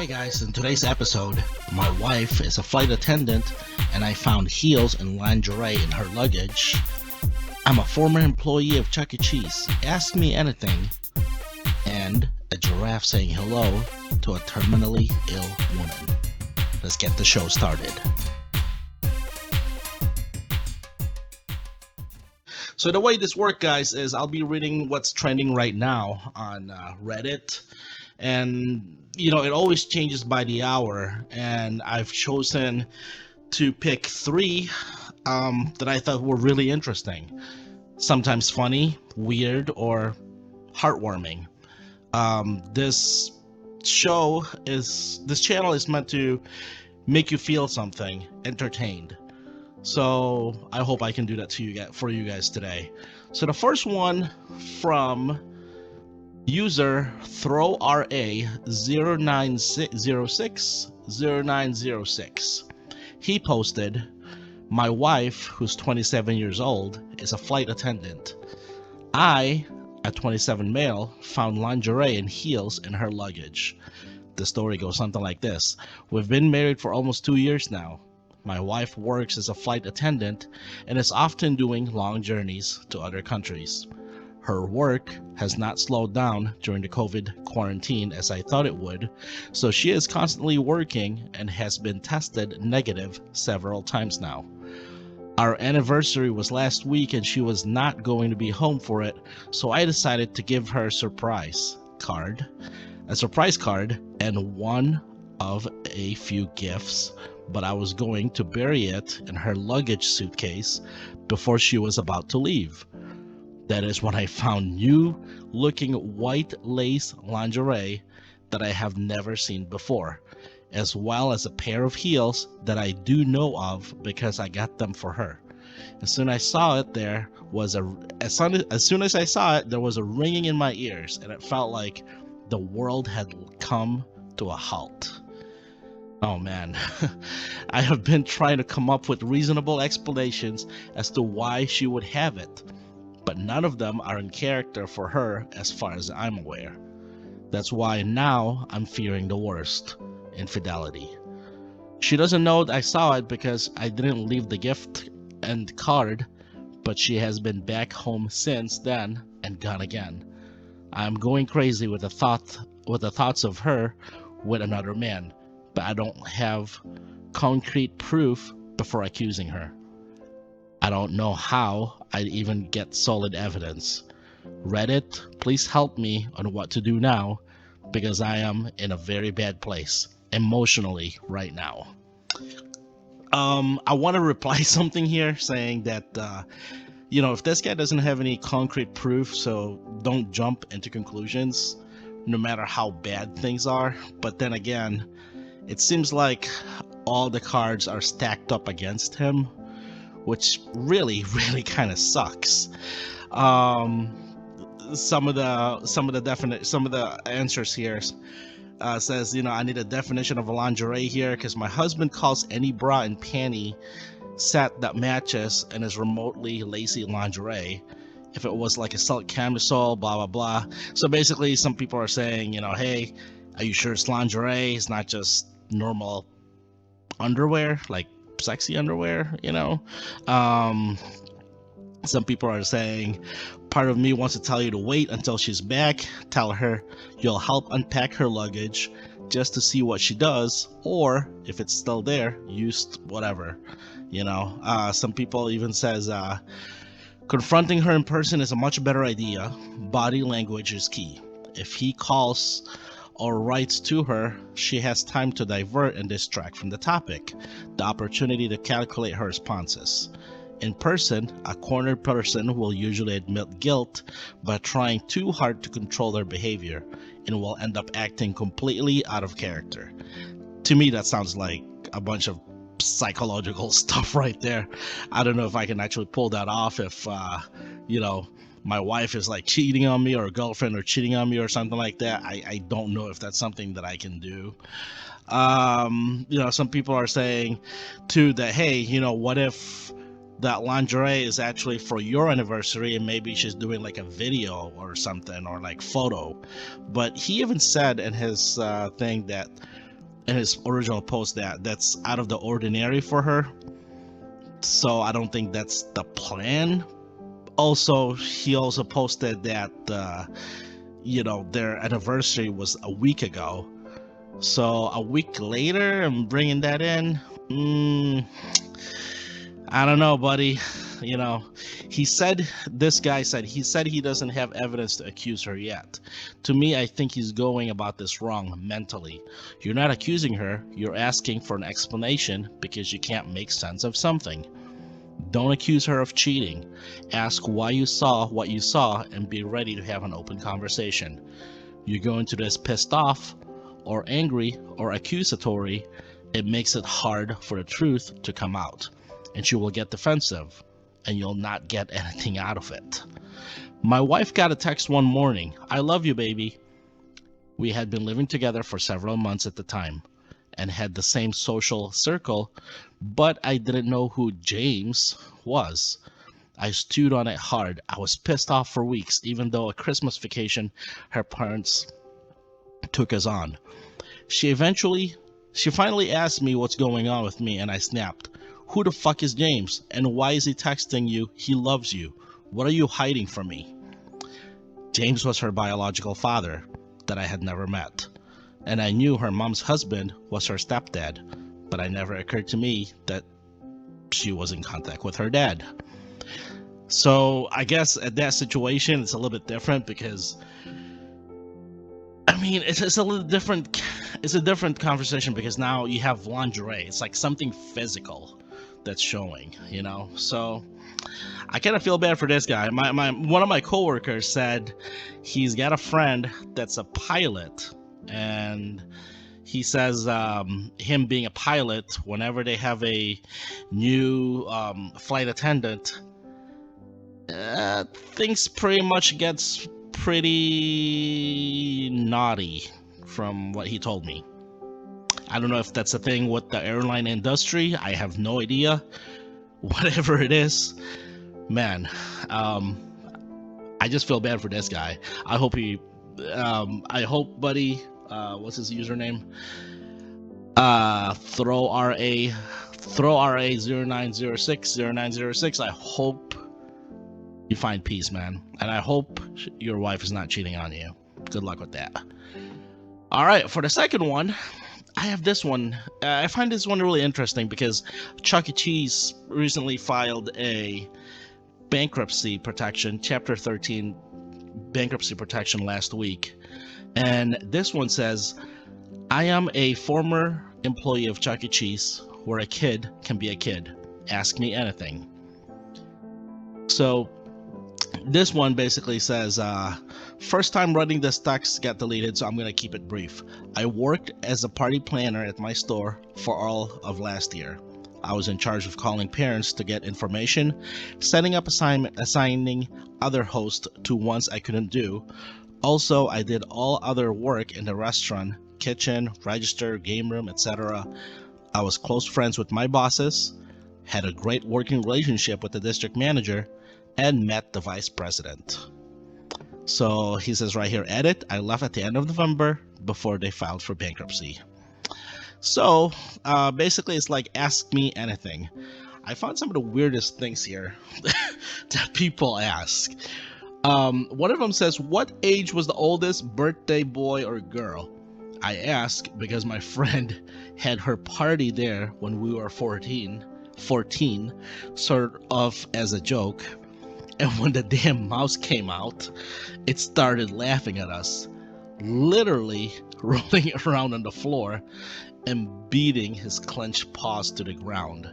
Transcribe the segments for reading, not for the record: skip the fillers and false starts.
Hey guys, in today's episode, my wife is a flight attendant and I found heels and lingerie in her luggage. I'm a former employee of Chuck E. Cheese. Ask me anything. And a giraffe saying hello to a terminally ill woman. Let's get the show started. So the way this works, guys, is I'll be reading what's trending right now on Reddit. And, it always changes by the hour. And I've chosen to pick three that I thought were really interesting. Sometimes funny, weird, or heartwarming. This channel is meant to make you feel something, entertained. So I hope I can do that for you guys today. So the first one from user throwra09060906. He posted, "My wife, who's 27 years old, is a flight attendant. I, a 27 male, found lingerie and heels in her luggage." The story goes something like this. "We've been married for almost 2 years now. My wife works as a flight attendant and is often doing long journeys to other countries. Her work has not slowed down during the COVID quarantine as I thought it would, so she is constantly working and has been tested negative several times now. Our anniversary was last week and she was not going to be home for it, so I decided to give her a surprise card, and one of a few gifts, but I was going to bury it in her luggage suitcase before she was about to leave. That is when I found new looking white lace lingerie that I have never seen before, as well as a pair of heels that I do know of because I got them for her. As soon as I saw it, there was a ringing in my ears, and it felt like the world had come to a halt." Oh man, I have been trying to come up with reasonable explanations as to why she would have it, but none of them are in character for her as far as I'm aware. That's why now I'm fearing the worst: infidelity. She doesn't know I saw it because I didn't leave the gift and card, but she has been back home since then and gone again. I'm going crazy with the thoughts of her with another man, but I don't have concrete proof before accusing her. I don't know how I'd even get solid evidence. Reddit, please help me on what to do now, because I am in a very bad place emotionally right now." I want to reply something here saying that, if this guy doesn't have any concrete proof, so don't jump into conclusions, no matter how bad things are. But then again, it seems like all the cards are stacked up against him, which really, really kind of sucks. Some of the answers here says, I need a definition of a lingerie here because my husband calls any bra and panty set that matches and is remotely lacy lingerie. If it was like a silk camisole, blah blah blah. So basically, some people are saying, hey, are you sure it's lingerie? It's not just normal underwear, like sexy underwear, Some people are saying, part of me wants to tell you to wait until she's back. Tell her you'll help unpack her luggage just to see what she does, or if it's still there, whatever, Some people even says, confronting her in person is a much better idea. Body language is key. If he calls or writes to her, she has time to divert and distract from the topic, the opportunity to calculate her responses. In person, a cornered person will usually admit guilt by trying too hard to control their behavior and will end up acting completely out of character. To me, that sounds like a bunch of psychological stuff right there. I don't know if I can actually pull that off if, my wife is like cheating on me, or a girlfriend or cheating on me or something like that. I don't know if that's something that I can do. Some people are saying too that, hey, what if that lingerie is actually for your anniversary and maybe she's doing like a video or something, or like photo. But he even said in his thing that in his original post that's out of the ordinary for her. So I don't think that's the plan. Also, he also posted that their anniversary was a week ago. So a week later, I'm bringing that in. I don't know, buddy. This guy said he doesn't have evidence to accuse her yet. To me, I think he's going about this wrong mentally. You're not accusing her, you're asking for an explanation because you can't make sense of something. Don't accuse her of cheating. Ask why you saw what you saw and be ready to have an open conversation. You go into this pissed off or angry or accusatory, it makes it hard for the truth to come out, and she will get defensive and you'll not get anything out of it. My wife got a text one morning, "I love you, baby." We had been living together for several months at the time and had the same social circle, but I didn't know who James was. I stewed on it hard. I was pissed off for weeks, even though a Christmas vacation her parents took us on. She finally asked me what's going on with me, and I snapped. "Who the fuck is James? And why is he texting you? He loves you. What are you hiding from me?" James was her biological father that I had never met. And I knew her mom's husband was her stepdad, but it never occurred to me that she was in contact with her dad. So I guess at that situation, it's a little bit different because, it's a little different. It's a different conversation because now you have lingerie. It's like something physical that's showing, So I kind of feel bad for this guy. One of my coworkers said he's got a friend that's a pilot, and he says him being a pilot, whenever they have a new flight attendant, things pretty much gets pretty naughty from what he told me. I don't know if that's a thing with the airline industry. I have no idea. Whatever it is, man, I just feel bad for this guy. I hope buddy, what's his username? Throw RA 0906. I hope you find peace, man. And I hope your wife is not cheating on you. Good luck with that. All right, for the second one, I have this one. I find this one really interesting because Chuck E. Cheese recently filed a bankruptcy protection, Chapter 13 bankruptcy protection last week. And this one says, "I am a former employee of Chuck E. Cheese, where a kid can be a kid. Ask me anything." So this one basically says, first time running this text got deleted, so I'm going to keep it brief. I worked as a party planner at my store for all of last year. I was in charge of calling parents to get information, setting up assigning other hosts to ones I couldn't do. Also, I did all other work in the restaurant, kitchen, register, game room, etc. I was close friends with my bosses, had a great working relationship with the district manager, and met the vice president. So he says right here, edit, I left at the end of November before they filed for bankruptcy. So basically it's like, ask me anything. I found some of the weirdest things here that people ask. One of them says, what age was the oldest birthday boy or girl? I ask because my friend had her party there when we were 14, sort of as a joke. And when the damn mouse came out, it started laughing at us, literally rolling around on the floor and beating his clenched paws to the ground.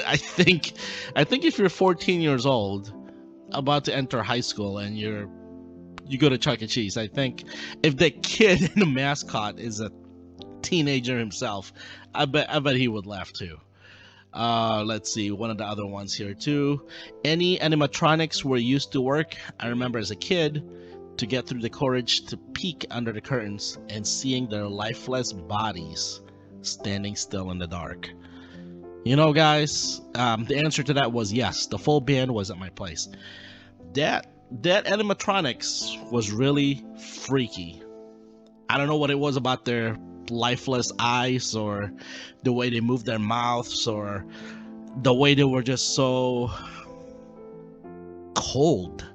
I think if you're 14 years old, about to enter high school, and you go to Chuck E. Cheese, I think if the kid in the mascot is a teenager himself, I bet he would laugh too. Let's see, one of the other ones here too. Any animatronics were used to work. I remember as a kid to get through the courage to peek under the curtains and seeing their lifeless bodies standing still in the dark. You know, guys, the answer to that was yes. The full band was at my place. That animatronics was really freaky. I don't know what it was about their lifeless eyes, or the way they moved their mouths, or the way they were just so cold.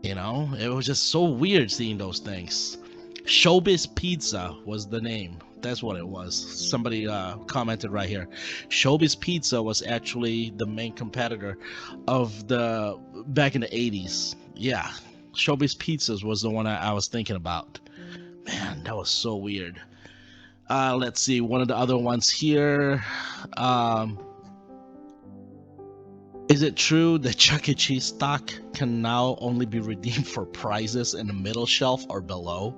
You know, it was just so weird seeing those things. Showbiz Pizza was the name. That's what it was. Somebody commented right here. Showbiz Pizza was actually the main competitor of the back in the 80s. Yeah, Showbiz Pizzas was the one I was thinking about. Man, that was so weird. Let's see, one of the other ones here. Is it true that Chuck E. Cheese stock can now only be redeemed for prizes in the middle shelf or below?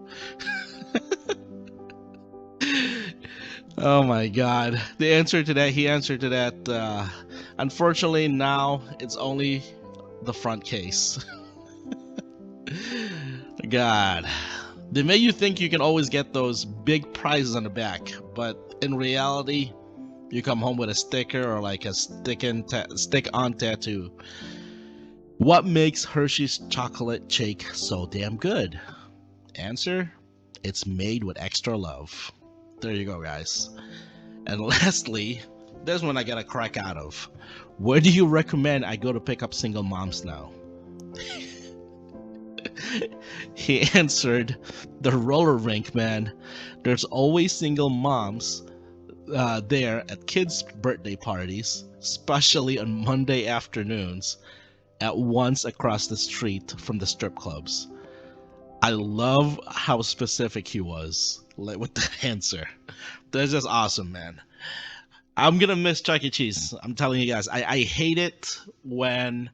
Oh my god. The answer to that, he answered to that, unfortunately now it's only the front case. God. They make you think you can always get those big prizes on the back, but in reality, you come home with a sticker or like a stick-on tattoo. What makes Hershey's chocolate shake so damn good? Answer: it's made with extra love. There you go, guys. And lastly, there's one I got a crack out of. Where do you recommend I go to pick up single moms now? He answered, the roller rink, man. There's always single moms there at kids' birthday parties, especially on Monday afternoons, at once across the street from the strip clubs. I love how specific he was with the answer. That's just awesome, man. I'm gonna miss Chuck E. Cheese. I'm telling you guys. I hate it when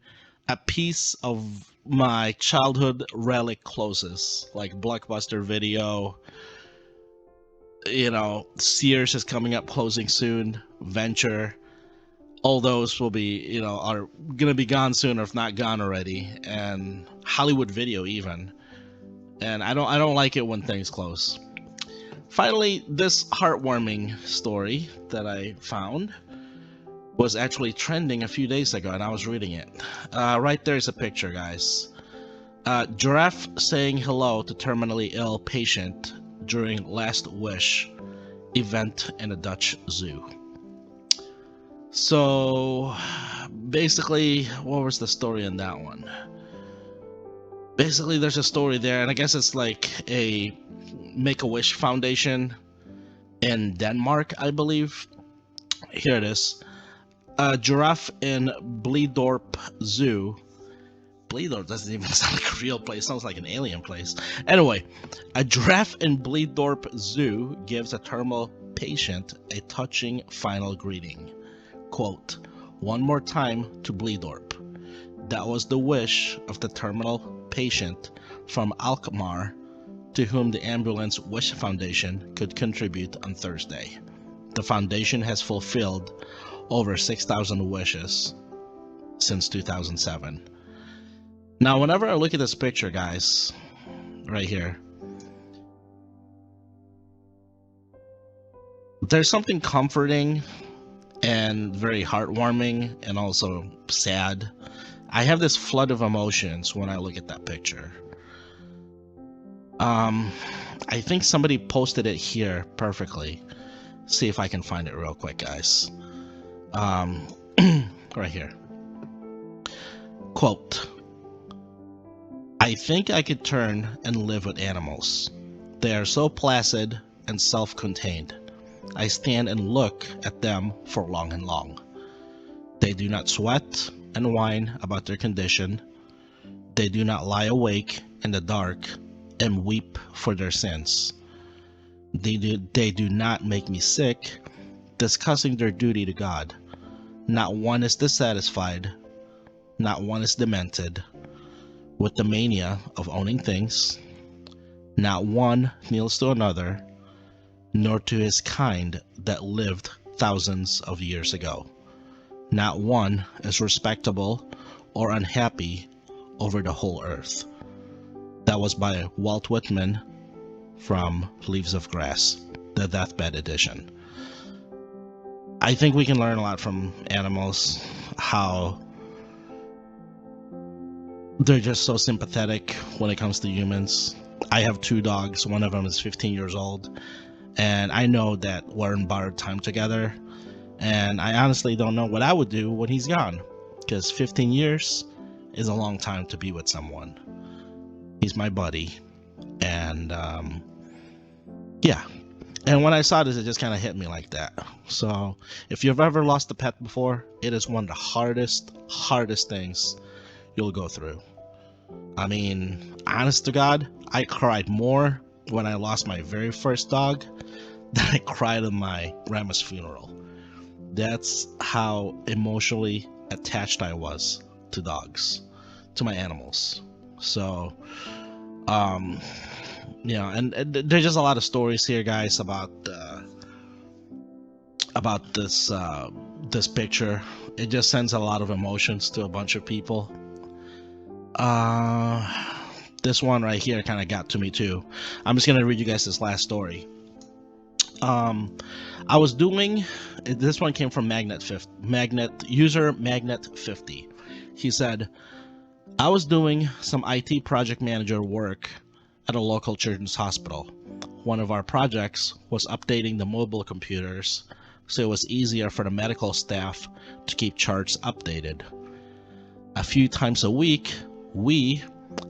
a piece of my childhood relic closes, like Blockbuster Video. You know, Sears is coming up, closing soon. Venture, all those will be, you know, are gonna be gone soon, or if not gone already. And Hollywood Video even. And I don't like it when things close. Finally, this heartwarming story that I found was actually trending a few days ago, and I was reading it. Right there's a picture, guys. Giraffe saying hello to terminally ill patient during Last Wish event in a Dutch zoo. So basically, what was the story in that one? Basically, there's a story there, and I guess it's like a Make-A-Wish Foundation in Denmark, I believe. Here it is. A giraffe in Blijdorp Zoo. Blijdorp doesn't even sound like a real place. It sounds like an alien place. Anyway, a giraffe in Blijdorp Zoo gives a terminal patient a touching final greeting. Quote, "One more time to Blijdorp." That was the wish of the terminal patient from Alkmaar, to whom the Ambulance Wish Foundation could contribute on Thursday. The foundation has fulfilled over 6,000 wishes since 2007. Now, whenever I look at this picture, guys, right here, there's something comforting and very heartwarming and also sad. I have this flood of emotions when I look at that picture. I think somebody posted it here perfectly. See if I can find it real quick, guys. Right here. Quote, "I think I could turn and live with animals. They are so placid and self-contained. I stand and look at them for long and long. They do not sweat and whine about their condition. They do not lie awake in the dark and weep for their sins. They do not make me sick, discussing their duty to God. Not one is dissatisfied, not one is demented with the mania of owning things. Not one kneels to another, nor to his kind that lived thousands of years ago. Not one is respectable or unhappy over the whole earth." That was by Walt Whitman from Leaves of Grass, the Deathbed edition. I think we can learn a lot from animals, how they're just so sympathetic when it comes to humans. I have 2 dogs. One of them is 15 years old, And I know that we're in borrowed time together, and I honestly don't know what I would do when he's gone, because 15 years is a long time to be with someone. He's my buddy, and yeah. And when I saw this, it just kind of hit me like that. So if you've ever lost a pet before, it is one of the hardest things you'll go through. I mean, honest to God, I cried more when I lost my very first dog than I cried at my grandma's funeral. That's how emotionally attached I was to dogs, to my animals. So, and there's just a lot of stories here, guys, about this picture. It just sends a lot of emotions to a bunch of people. This one right here kind of got to me too. I'm just gonna read you guys this last story. I was doing this one came from user Magnet 50. He said, I was doing some IT project manager work at a local children's hospital. One of our projects was updating the mobile computers so it was easier for the medical staff to keep charts updated. A few times a week, we,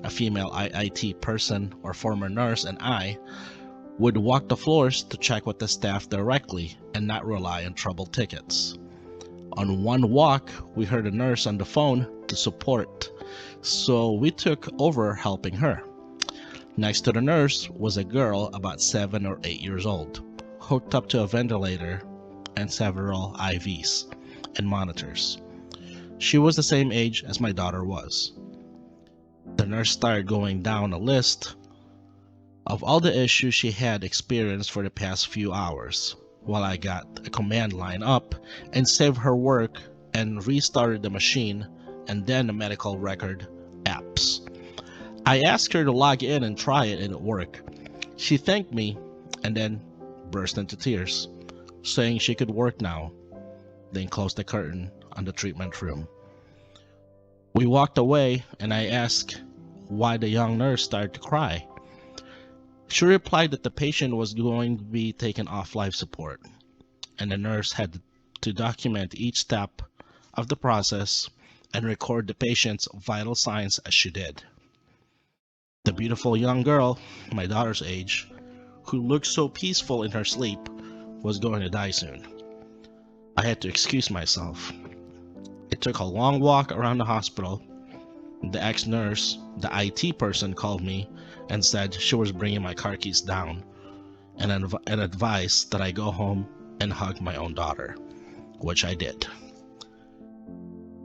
a female IT person or former nurse, and I would walk the floors to check with the staff directly and not rely on troubled tickets. On one walk, we heard a nurse on the phone to support, so we took over helping her. Next to the nurse was a girl about 7 or 8 years old, hooked up to a ventilator and several IVs and monitors. She was the same age as my daughter was. The nurse started going down a list of all the issues she had experienced for the past few hours, while I got a command line up and saved her work and restarted the machine and then the medical record apps. I asked her to log in and try it, and it worked. She thanked me and then burst into tears, saying she could work now, then closed the curtain on the treatment room. We walked away and I asked why the young nurse started to cry. She replied that the patient was going to be taken off life support, and the nurse had to document each step of the process and record the patient's vital signs as she did. The beautiful young girl, my daughter's age, who looked so peaceful in her sleep, was going to die soon. I had to excuse myself. It took a long walk around the hospital. The ex-nurse, the IT person, called me and said she was bringing my car keys down and advised that I go home and hug my own daughter, which I did.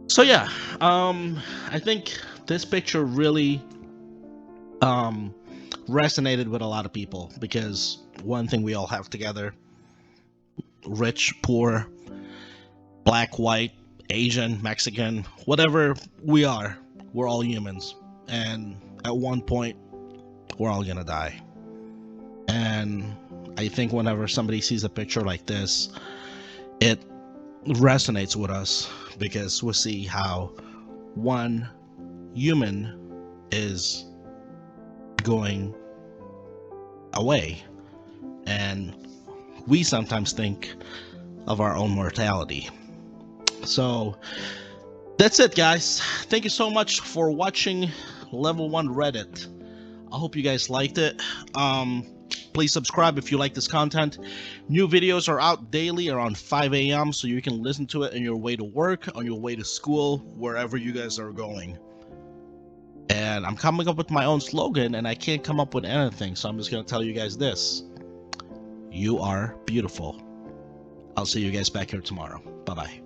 So yeah, I think this picture really resonated with a lot of people, because one thing we all have together, rich, poor, black, white, Asian, Mexican, whatever we are, we're all humans, and at one point we're all gonna die. And I think whenever somebody sees a picture like this, it resonates with us, because we see how one human is going away, and we sometimes think of our own mortality. So that's it, guys. Thank you so much for watching Level 1 Reddit. I hope you guys liked it. Please subscribe if you like this content. New videos are out daily around 5 a.m. so you can listen to it on your way to work, on your way to school, wherever you guys are going. And I'm coming up with my own slogan, and I can't come up with anything, so I'm just going to tell you guys this. You are beautiful. I'll see you guys back here tomorrow. Bye-bye.